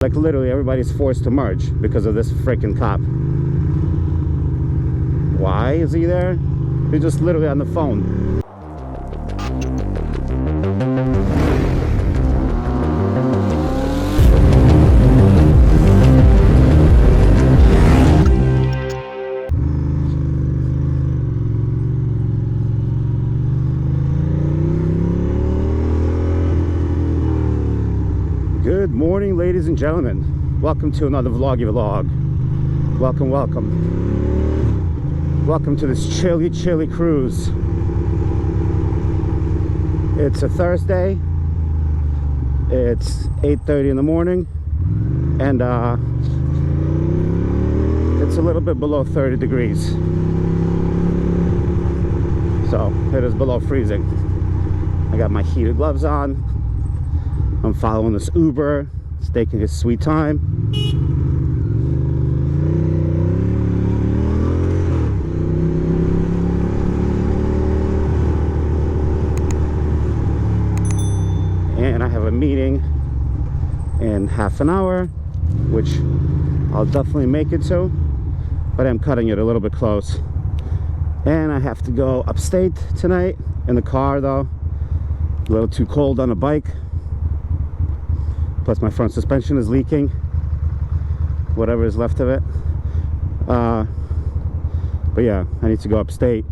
Like literally everybody's forced to merge because of this freaking cop. Why is he there? He's just literally on the phone. Good morning, ladies and gentlemen. Welcome to another vloggy vlog. Welcome, welcome. Welcome to this chilly cruise. It's a Thursday. It's 8:30 in the morning, and it's a little bit below 30 degrees. So it is below freezing. I got my heated gloves on. I'm following this Uber. It's taking his sweet time. And I have a meeting in half an hour, which I'll definitely make it to, but I'm cutting it a little bit close. And I have to go upstate tonight in the car though. A little too cold on a bike. Plus my front suspension is leaking, whatever is left of it. But yeah, I need to go upstate.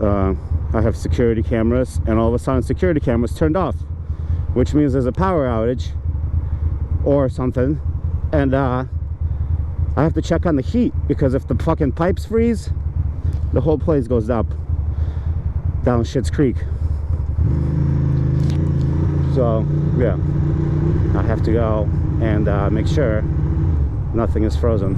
I have security cameras, and all of a sudden security cameras turned off, which means there's a power outage or something. And I have to check on the heat, because if the fucking pipes freeze, the whole place goes up down Schitt's Creek. So yeah, I have to go and make sure nothing is frozen.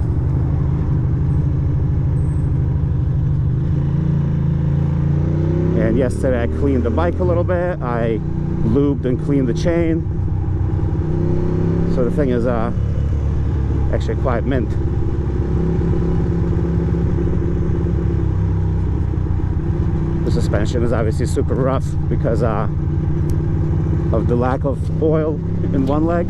And yesterday I cleaned the bike a little bit. I lubed and cleaned the chain. So the thing is actually quite mint. The suspension is obviously super rough because of the lack of oil in one leg.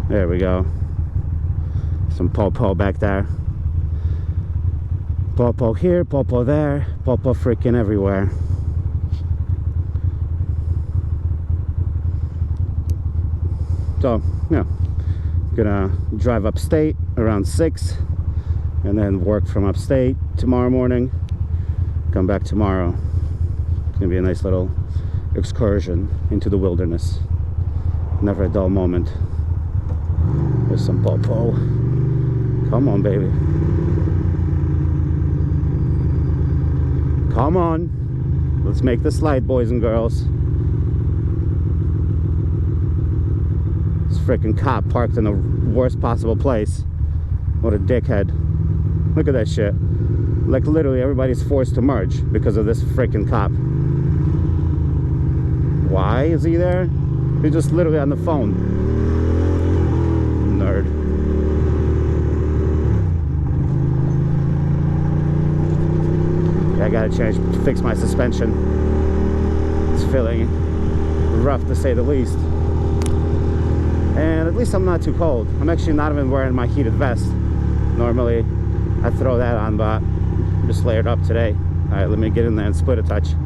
There we go. Some popo back there. Popo here, popo there, popo freaking everywhere. So yeah, gonna drive upstate around 6 and then work from upstate tomorrow morning, come back tomorrow. It's gonna be a nice little excursion into the wilderness. Never a dull moment. There's some popo. Come on, baby. Come on, let's make the slide, boys and girls. Freaking cop parked in the worst possible place. What a dickhead. Look at that shit. Like literally everybody's forced to merge because of this freaking cop. Why is he there? He's just literally on the phone. Nerd. Yeah, I gotta fix my suspension. It's feeling rough to say the least. And at least I'm not too cold. I'm actually not even wearing my heated vest. Normally I throw that on, but I'm just layered up today. All right, let me get in there and split a touch.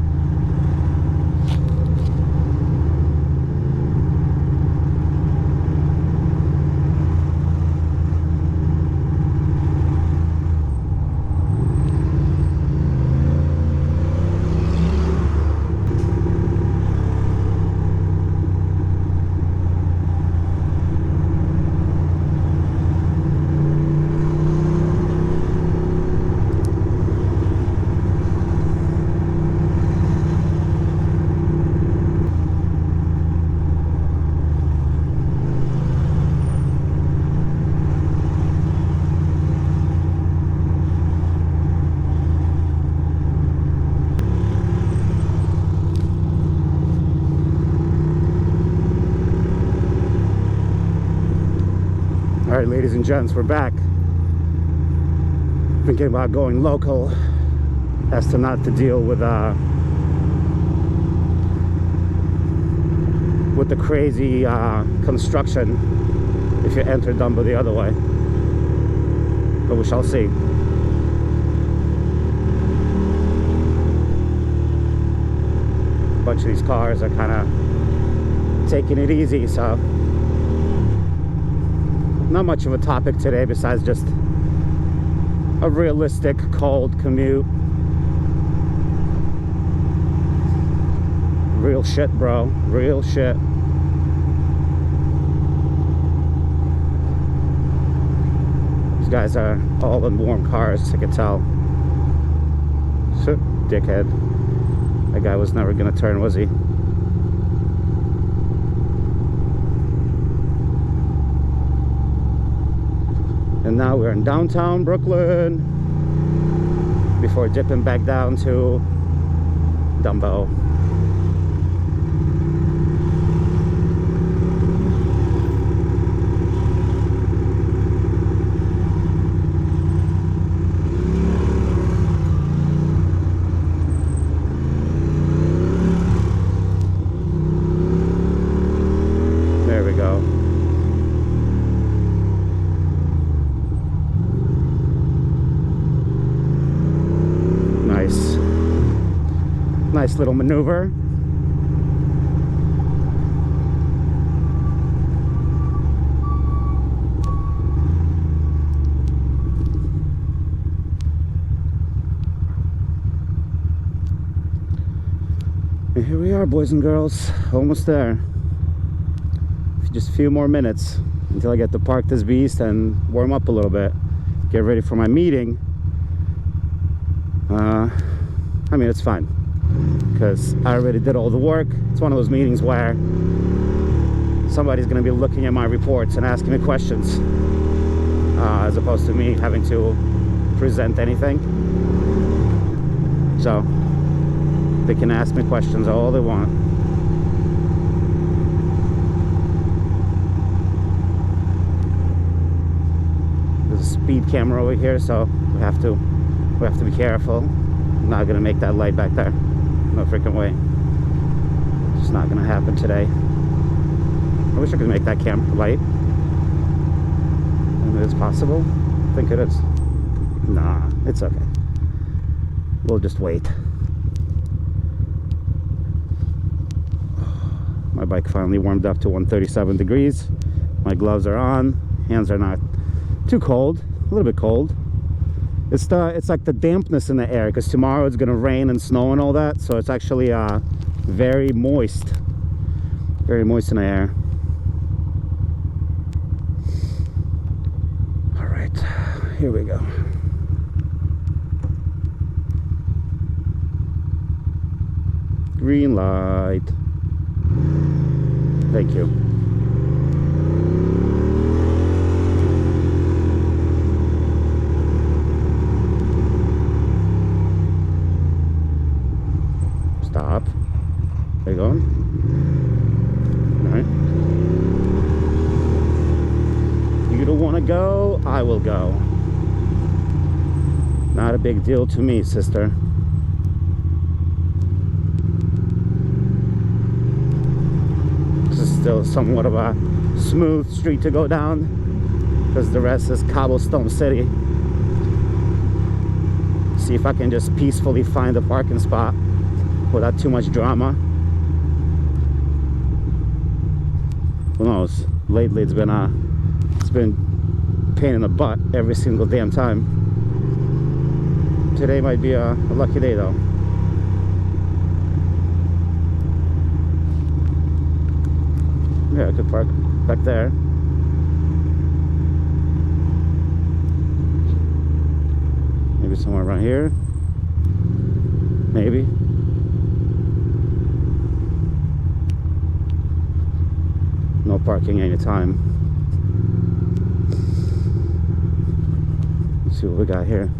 Alright, ladies and gents, we're back. Thinking about going local as to not to deal with the crazy construction if you enter Dumbo the other way. But we shall see. A bunch of these cars are kind of taking it easy, so not much of a topic today besides just a realistic cold commute. Real shit, bro. Real shit. These guys are all in warm cars, I can tell. Shit, dickhead. That guy was never gonna turn, was he? And now we're in downtown Brooklyn before dipping back down to Dumbo. There we go. Nice little maneuver. And here we are, boys and girls, almost there. Just a few more minutes until I get to park this beast and warm up a little bit, get ready for my meeting. I mean, it's fine because I already did all the work. It's one of those meetings where somebody's going to be looking at my reports and asking me questions, as opposed to me having to present anything. So they can ask me questions all they want. There's a speed camera over here, so we have to be careful. I'm not gonna make that light back there. No freaking way. It's just not gonna happen today. I wish I could make that camera light. And it is possible. I think it is. Nah, it's okay. We'll just wait. My bike finally warmed up to 137 degrees. My gloves are on. Hands are not too cold. A little bit cold. It's like the dampness in the air, because tomorrow it's gonna rain and snow and all that, so it's actually very moist in the air. All right, here we go. Green light. Thank you. Stop. There you go. Alright. You don't want to go? I will go. Not a big deal to me, sister. This is still somewhat of a smooth street to go down, because the rest is cobblestone city. See if I can just peacefully find a parking spot without too much drama. Who knows? Lately it's been pain in the butt every single damn time. Today might be a lucky day though. Yeah, I could park back there. Maybe somewhere around here. Maybe. No parking anytime. Let's see what we got here.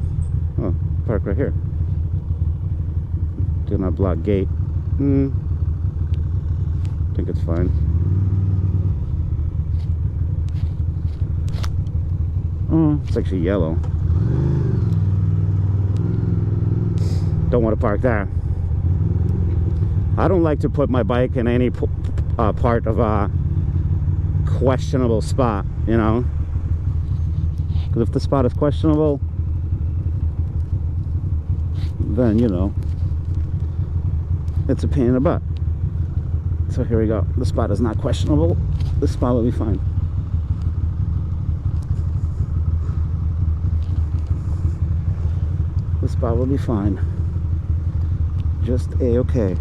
Oh, park right here. Do not block gate. I think it's fine. Oh, it's actually yellow. Don't want to park there. I don't like to put my bike in any part of a questionable spot, you know, because if the spot is questionable, then, you know, it's a pain in the butt. So here we go. The spot is not questionable. The spot will be fine. The spot will be fine. Just a-okay.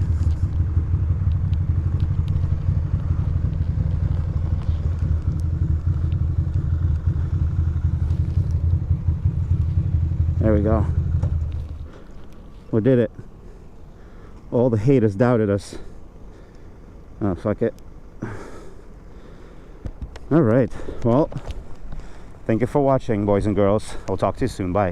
There we go. We did it. All the haters doubted us. Oh, fuck it. Alright. Well, thank you for watching, boys and girls. I'll talk to you soon. Bye.